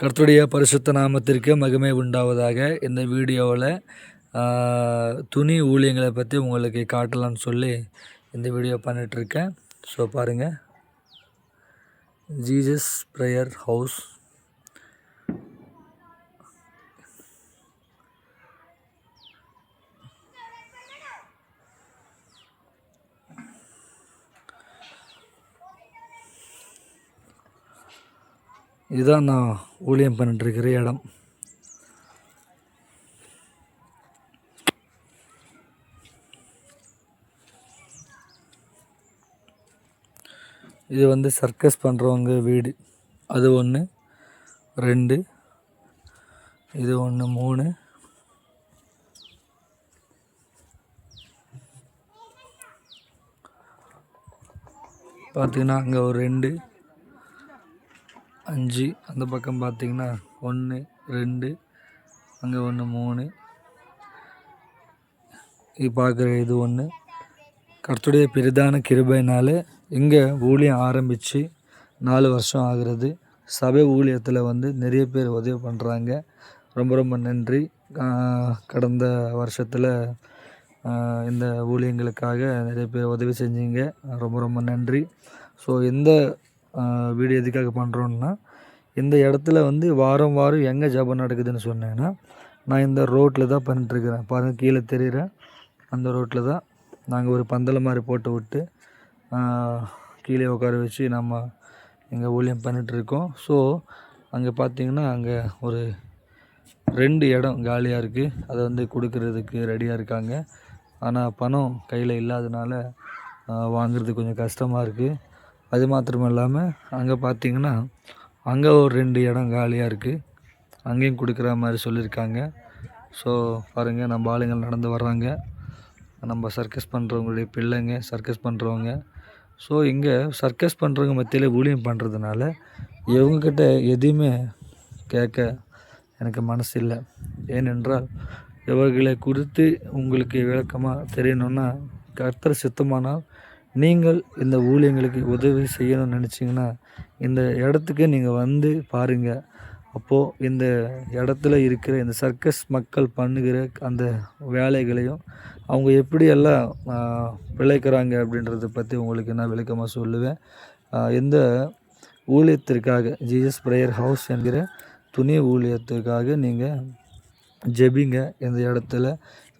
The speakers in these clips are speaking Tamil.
கர்த்தருடைய பரிசுத்த நாமத்திற்கு மகிமை உண்டாவதாக. இந்த வீடியோவில் துணி ஊழியங்களை பற்றி உங்களுக்கு காட்டலான்னு சொல்லி இந்த வீடியோ பண்ணிகிட்ருக்கேன். ஸோ பாருங்கள், ஜீசஸ் ப்ரேயர் ஹவுஸ். இதுதான் நான் ஊழியம் பண்ணிட்டுருக்கிற இடம். இது வந்து சர்க்கஸ் பண்ணுறவங்க வீடு. அது 1 2, இது 1 3, பார்த்தீங்கன்னா அங்கே ஒரு 2 5, அந்த பக்கம் பார்த்தீங்கன்னா 1 2, அங்கே 1 3. இது பார்க்குற இது 1. கர்த்தருடைய பெரிதான கிருபையினால் இங்கே ஊழியம் ஆரம்பித்து 4 வருஷம் ஆகிறது. சபை ஊழியத்தில் வந்து நிறைய பேர் உதவி பண்ணுறாங்க. ரொம்ப ரொம்ப நன்றி. கடந்த வருஷத்தில் இந்த ஊழியங்களுக்காக நிறைய பேர் உதவி செஞ்சீங்க. ரொம்ப ரொம்ப நன்றி. ஸோ இந்த வீடியோ எதுக்காக பண்ணுறோன்னா, இந்த இடத்துல வந்து வாரம் வாரம் எங்கே ஜெபம் நடக்குதுன்னு சொன்னேன்னா, நான் இந்த ரோட்டில் தான் பண்ணிட்டுருக்கிறேன். பாருங்கள், கீழே தெரிகிற அந்த ரோட்டில் தான் நாங்கள் ஒரு பந்தல் மாதிரி போட்டு விட்டு கீழே உட்கார வச்சு நம்ம இங்கே ஊழியம் பண்ணிகிட்ருக்கோம். ஸோ அங்கே பார்த்திங்கன்னா அங்கே ஒரு 2 இடம் காலியாக இருக்குது. அதை வந்து கொடுக்கறதுக்கு ரெடியாக இருக்காங்க. ஆனால் பணம் கையில் இல்லாதனால வாங்குறது கொஞ்சம் கஷ்டமாக இருக்குது. அது மாத்திரம் இல்லாமல் அங்கே பார்த்திங்கன்னா அங்கே ஒரு 2 இடம் காலியாக இருக்குது. அங்கேயும் கொடுக்குற மாதிரி சொல்லியிருக்காங்க. ஸோ பாருங்கள், நம்ம ஆளுங்கள் நடந்து வர்றாங்க. நம்ம சர்க்கஸ் பண்ணுறவங்களுடைய பிள்ளைங்க சர்க்கஸ் பண்ணுறவங்க. ஸோ இங்கே சர்க்கஸ் பண்ணுறவங்க மத்தியில் ஊழியம் பண்ணுறதுனால இவங்கக்கிட்ட எதையுமே கேட்க எனக்கு மனசு இல்லை. ஏனென்றால் இவர்களை குறித்து உங்களுக்கு விளக்கமாக தெரியணுன்னா, கர்த்தர் சித்தமானால் நீங்கள் இந்த ஊழியங்களுக்கு உதவி செய்யணும்னு நினச்சிங்கன்னா இந்த இடத்துக்கு நீங்கள் வந்து பாருங்கள். அப்போது இந்த இடத்துல இருக்கிற இந்த சர்க்கஸ் மக்கள் பண்ணுகிற அந்த வேலைகளையும் அவங்க எப்படியெல்லாம் பிழைக்கிறாங்க அப்படின்றத பற்றி உங்களுக்கு நான் விளக்கமாக சொல்லுவேன். இந்த ஊழியத்திற்காக ஜீசஸ் ப்ரேயர் ஹவுஸ் என்கிற துணி ஊழியத்துக்காக நீங்கள் ஜெபிங்க. இந்த இடத்துல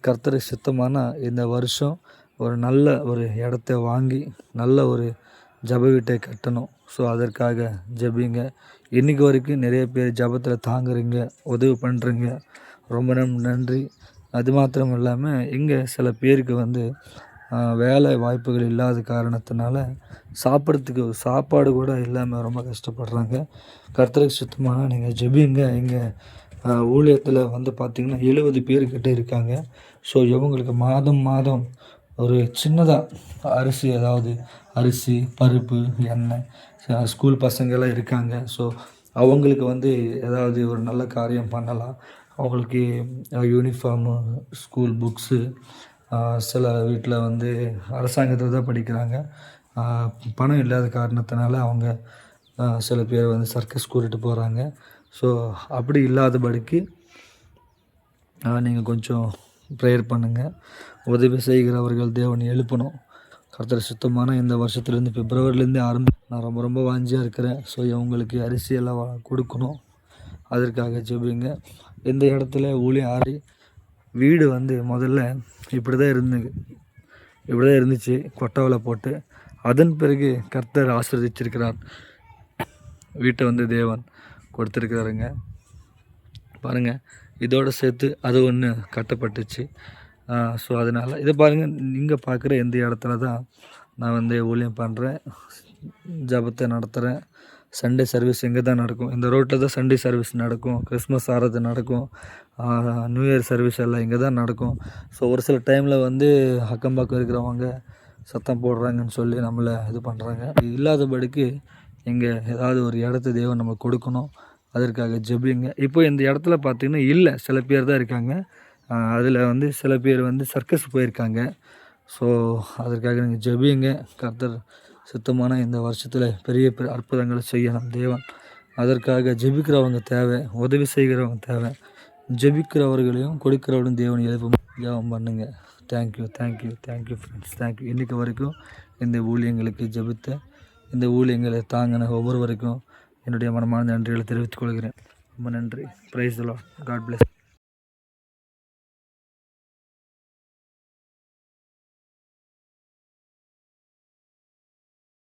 கர்த்தருக்கு சித்தமான இந்த வருஷம் ஒரு நல்ல ஒரு இடத்த வாங்கி நல்ல ஒரு ஜெப வீட்டை கட்டணும். ஸோ அதற்காக ஜெபிங்க. இன்றைக்கி வரைக்கும் நிறைய பேர் ஜெபத்தில் தாங்குறீங்க, உதவி பண்ணுறீங்க. ரொம்ப நன்றி. அது மாத்திரம் இல்லாமல் இங்கே சில பேருக்கு வந்து வேலை வாய்ப்புகள் இல்லாத காரணத்தினால சாப்பிட்றதுக்கு சாப்பாடு கூட இல்லாமல் ரொம்ப கஷ்டப்படுறாங்க. கர்த்தருக்கு சுத்தமாக நீங்கள் ஜெபிங்க. இங்கே ஊழியத்தில் வந்து பார்த்திங்கன்னா 70 பேர்கிட்ட இருக்காங்க. ஸோ இவங்களுக்கு மாதம் ஒரு சின்னதாக அரிசி, அதாவது அரிசி, பருப்பு, எண்ணெய், ஸ்கூல் பசங்கள்லாம் இருக்காங்க. ஸோ அவங்களுக்கு வந்து ஏதாவது ஒரு நல்ல காரியம் பண்ணலாம். அவங்களுக்கு யூனிஃபார்மு, ஸ்கூல் புக்ஸு, சில வீட்டில் வந்து அரசாங்கத்தில் தான் படிக்கிறாங்க. பணம் இல்லாத காரணத்தினால அவங்க சில பேர் வந்து சர்க்கஸ் கூட்டிகிட்டு போகிறாங்க. ஸோ அப்படி இல்லாதபடிக்கு நீங்கள் கொஞ்சம் ப்ரேயர் பண்ணுங்கள். உதவி செய்கிறவர்கள் தேவனை எழுப்பணும். கர்த்தர் சுத்தமான இந்த வருஷத்துலேருந்து பிப்ரவரிலேருந்து நான் ரொம்ப வாஞ்சியாக இருக்கிறேன். ஸோ இவங்களுக்கு அரிசியெல்லாம் கொடுக்கணும். அதற்காக ஜெபிங்க. இந்த இடத்துல ஊழியம் வீடு வந்து முதல்ல இப்படி தான் இருந்துச்சு, கொட்டவலை போட்டு. அதன் பிறகு கர்த்தர் ஆசீர்வதிச்சிருக்கிறார். வீட்டை வந்து தேவன் கொடுத்துருக்கிறாருங்க. பாருங்கள், இதோடு சேர்த்து அது ஒன்று கட்டப்பட்டுச்சு. ஸோ அதனால் இதை பாருங்கள், நீங்கள் பார்க்குற இந்த இடத்துல தான் நான் வந்து ஊழியம் பண்ணுறேன், ஜபத்தை நடத்துகிறேன். சண்டே சர்வீஸ் இங்கே தான் நடக்கும். இந்த ரோட்டில் தான் சண்டே சர்வீஸ் நடக்கும். கிறிஸ்மஸ் ஆராதனை நடக்கும். நியூ இயர் சர்வீஸ் எல்லாம் இங்கே தான் நடக்கும். ஸோ ஒரு சில டைமில் வந்து அக்கம் பக்கம் இருக்கிறவங்க சத்தம் போடுறாங்கன்னு சொல்லி நம்மளை இது பண்ணுறாங்க. இல்லாதபடிக்கு இங்கே ஏதாவது ஒரு இடத்த தேவன் நம்ம கொடுக்கணும். அதற்காக ஜெபிங்க. இப்போ இந்த இடத்துல பார்த்திங்கன்னா இல்லை, சில பேர் தான் இருக்காங்க. அதில் வந்து சில பேர் வந்து சர்க்கஸ் போயிருக்காங்க. ஸோ அதற்காக நீங்கள் ஜெபிங்க. கர்த்தர் சுத்தமான இந்த வருஷத்தில் பெரிய அற்புதங்களை செய்ய நம் தேவன் அதற்காக ஜெபிக்கிறவங்க தேவை, உதவி செய்கிறவங்க தேவை. ஜெபிக்கிறவர்களையும் கொடுக்கிறவர்களும் தேவன் எழுப்பும். ஜெபம் பண்ணுங்க. Thank you friends. தேங்க்யூ. இன்றைக்கு வரைக்கும் இந்த ஊழியங்களுக்கு ஜெபித்த, இந்த ஊழியங்களை தாங்கின ஒவ்வொருவருக்கும் என்னுடைய மனமார்ந்த நன்றிகளை தெரிவித்துக் கொள்கிறேன். ரொம்ப நன்றி. Praise the Lord. God plus.